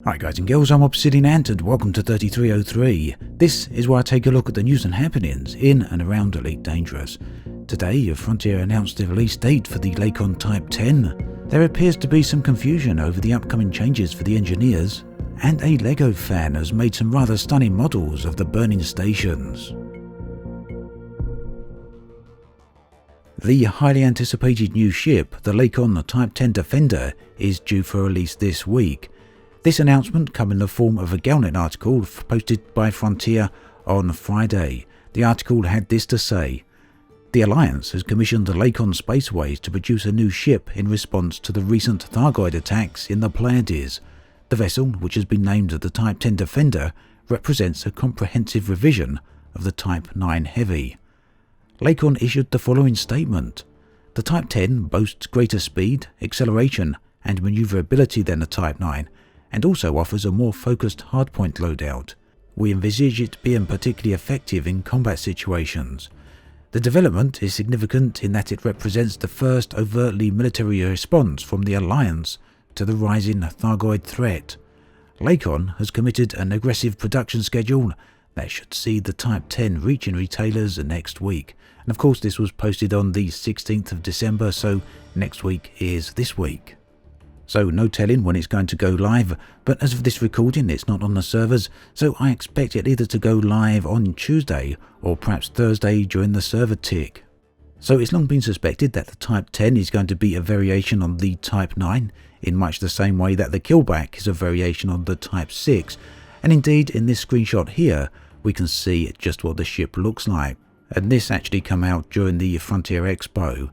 Hi guys and girls, I'm Obsidian Ant and welcome to 3303. This is where I take a look at the news and happenings in and around Elite Dangerous. Today, Frontier announced the release date for the Lakon Type 10. There appears to be some confusion over the upcoming changes for the engineers, and a LEGO fan has made some rather stunning models of the burning stations. The highly anticipated new ship, the Lakon Type 10 Defender, is due for release this week. This announcement came in the form of a Galnet article posted by Frontier on Friday. The article had this to say: "The Alliance has commissioned the Lakon Spaceways to produce a new ship in response to the recent Thargoid attacks in the Pleiades. The vessel, which has been named the Type 10 Defender, represents a comprehensive revision of the Type 9 Heavy." Lakon issued the following statement: "The Type 10 boasts greater speed, acceleration, and maneuverability than the Type 9, and also offers a more focused hardpoint loadout. We envisage it being particularly effective in combat situations. The development is significant in that it represents the first overtly military response from the Alliance to the rising Thargoid threat. Lakon has committed an aggressive production schedule that should see the Type 10 reaching retailers next week." And of course this was posted on the 16th of December, so next week is this week. So no telling when it's going to go live, but as of this recording it's not on the servers, so I expect it either to go live on Tuesday or perhaps Thursday during the server tick. So it's long been suspected that the Type 10 is going to be a variation on the Type 9, in much the same way that the Killback is a variation on the Type 6, and indeed in this screenshot here we can see just what the ship looks like, and this actually came out during the Frontier Expo.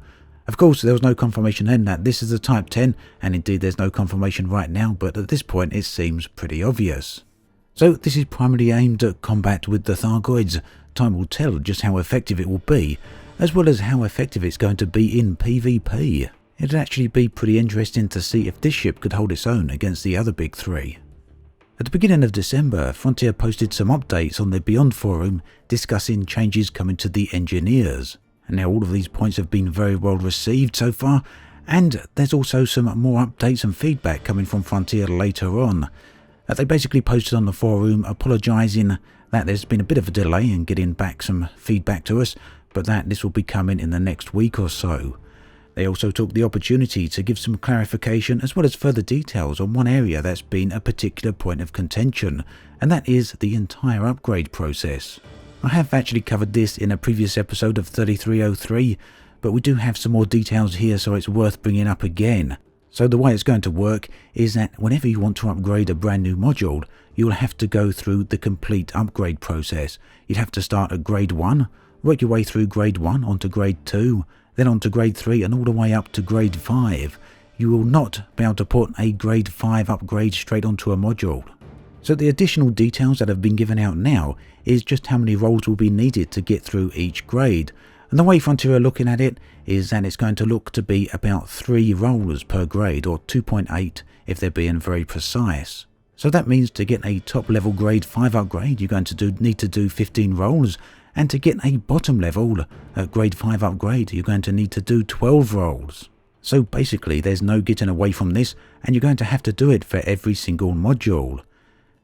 Of course, there was no confirmation then that this is a Type 10, and indeed there's no confirmation right now, but at this point it seems pretty obvious. So this is primarily aimed at combat with the Thargoids. Time will tell just how effective it will be, as well as how effective it's going to be in PvP. It'd actually be pretty interesting to see if this ship could hold its own against the other big three. At the beginning of December, Frontier posted some updates on their Beyond forum discussing changes coming to the engineers. And now all of these points have been very well received so far, and there's also some more updates and feedback coming from Frontier later on. They basically posted on the forum apologising that there's been a bit of a delay in getting back some feedback to us, but that this will be coming in the next week or so. They also took the opportunity to give some clarification as well as further details on one area that's been a particular point of contention, and that is the entire upgrade process. I have actually covered this in a previous episode of 3303, but we do have some more details here, so it's worth bringing up again. So the way it's going to work is that whenever you want to upgrade a brand new module, you'll have to go through the complete upgrade process. You'd have to start at grade 1, work your way through grade 1 onto grade 2, then onto grade 3 and all the way up to grade 5. You will not be able to put a grade 5 upgrade straight onto a module. So the additional details that have been given out now is just how many rolls will be needed to get through each grade. And the way Frontier are looking at it is that it's going to look to be about 3 rolls per grade, or 2.8 if they're being very precise. So that means to get a top level grade 5 upgrade you're going to need to do 15 rolls, and to get a bottom level grade 5 upgrade you're going to need to do 12 rolls. So basically there's no getting away from this, and you're going to have to do it for every single module.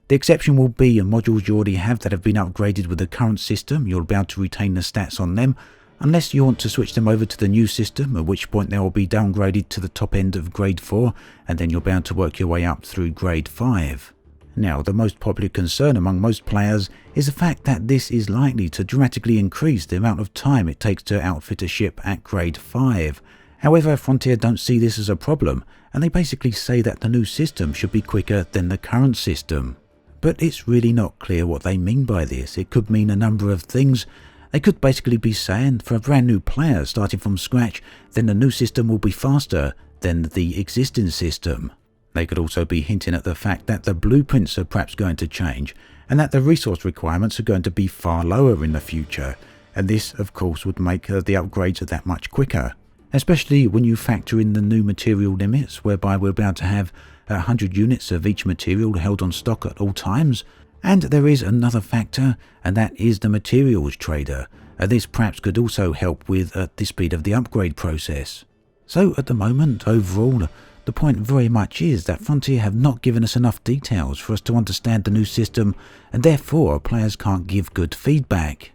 The exception will be modules you already have that have been upgraded with the current system. You'll be able to retain the stats on them, unless you want to switch them over to the new system, at which point they will be downgraded to the top end of grade 4, and then you'll be able to work your way up through grade 5. Now, the most popular concern among most players is the fact that this is likely to dramatically increase the amount of time it takes to outfit a ship at grade 5. However, Frontier don't see this as a problem, and they basically say that the new system should be quicker than the current system. But it's really not clear what they mean by this. It could mean a number of things. They could basically be saying for a brand new player starting from scratch, then the new system will be faster than the existing system. They could also be hinting at the fact that the blueprints are perhaps going to change, and that the resource requirements are going to be far lower in the future. And this, of course, would make the upgrades that much quicker. Especially when you factor in the new material limits, whereby we'll be able to have 100 units of each material held on stock at all times. And there is another factor, and that is the materials trader. This perhaps could also help with the speed of the upgrade process. So at the moment, overall, The point very much is that Frontier have not given us enough details for us to understand the new system, and therefore players can't give good feedback.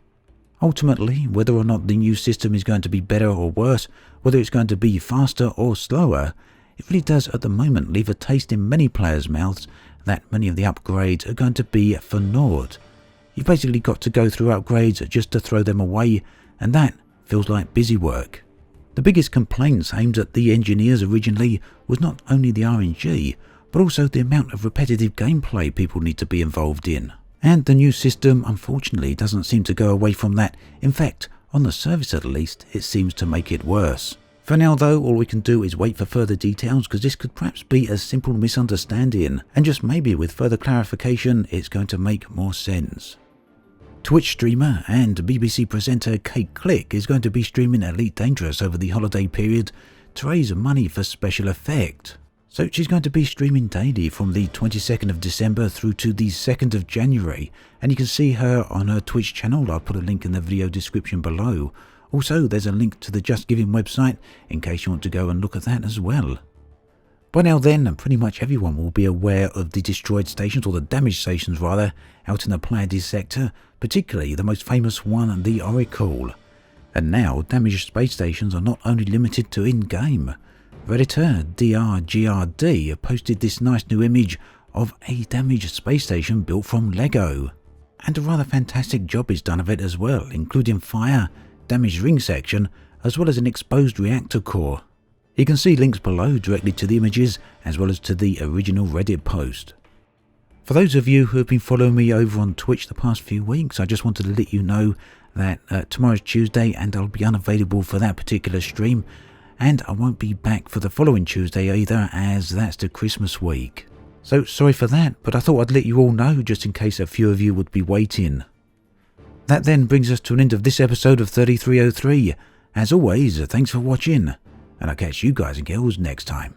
Ultimately, whether or not the new system is going to be better or worse, whether it's going to be faster or slower, it really does at the moment leave a taste in many players' mouths that many of the upgrades are going to be for naught. You've basically got to go through upgrades just to throw them away, and that feels like busy work. The biggest complaints aimed at the engineers originally was not only the RNG, but also the amount of repetitive gameplay people need to be involved in. And the new system, unfortunately, doesn't seem to go away from that. In fact, on the surface at least, it seems to make it worse. For now though, all we can do is wait for further details, because this could perhaps be a simple misunderstanding, and just maybe with further clarification, it's going to make more sense. Twitch streamer and BBC presenter KateClick is going to be streaming Elite Dangerous over the holiday period to raise money for special effect. So she's going to be streaming daily from the 22nd of December through to the 2nd of January, and you can see her on her Twitch channel. I'll put a link in the video description below. Also, there's a link to the Just Giving website in case you want to go and look at that as well. By now then, pretty much everyone will be aware of the destroyed stations, or the damaged stations rather, out in the Pleiades sector, particularly the most famous one, the Oracle. And now, damaged space stations are not only limited to in-game. Redditor DRGRD posted this nice new image of a damaged space station built from Lego. And a rather fantastic job is done of it as well, including fire, damaged ring section, as well as an exposed reactor core. You can see links below directly to the images, as well as to the original Reddit post. For those of you who have been following me over on Twitch the past few weeks, I just wanted to let you know that tomorrow's Tuesday and I'll be unavailable for that particular stream, and I won't be back for the following Tuesday either, as that's the Christmas week. So sorry for that, but I thought I'd let you all know just in case a few of you would be waiting. That then brings us to an end of this episode of 3303. As always, thanks for watching, and I'll catch you guys and girls next time.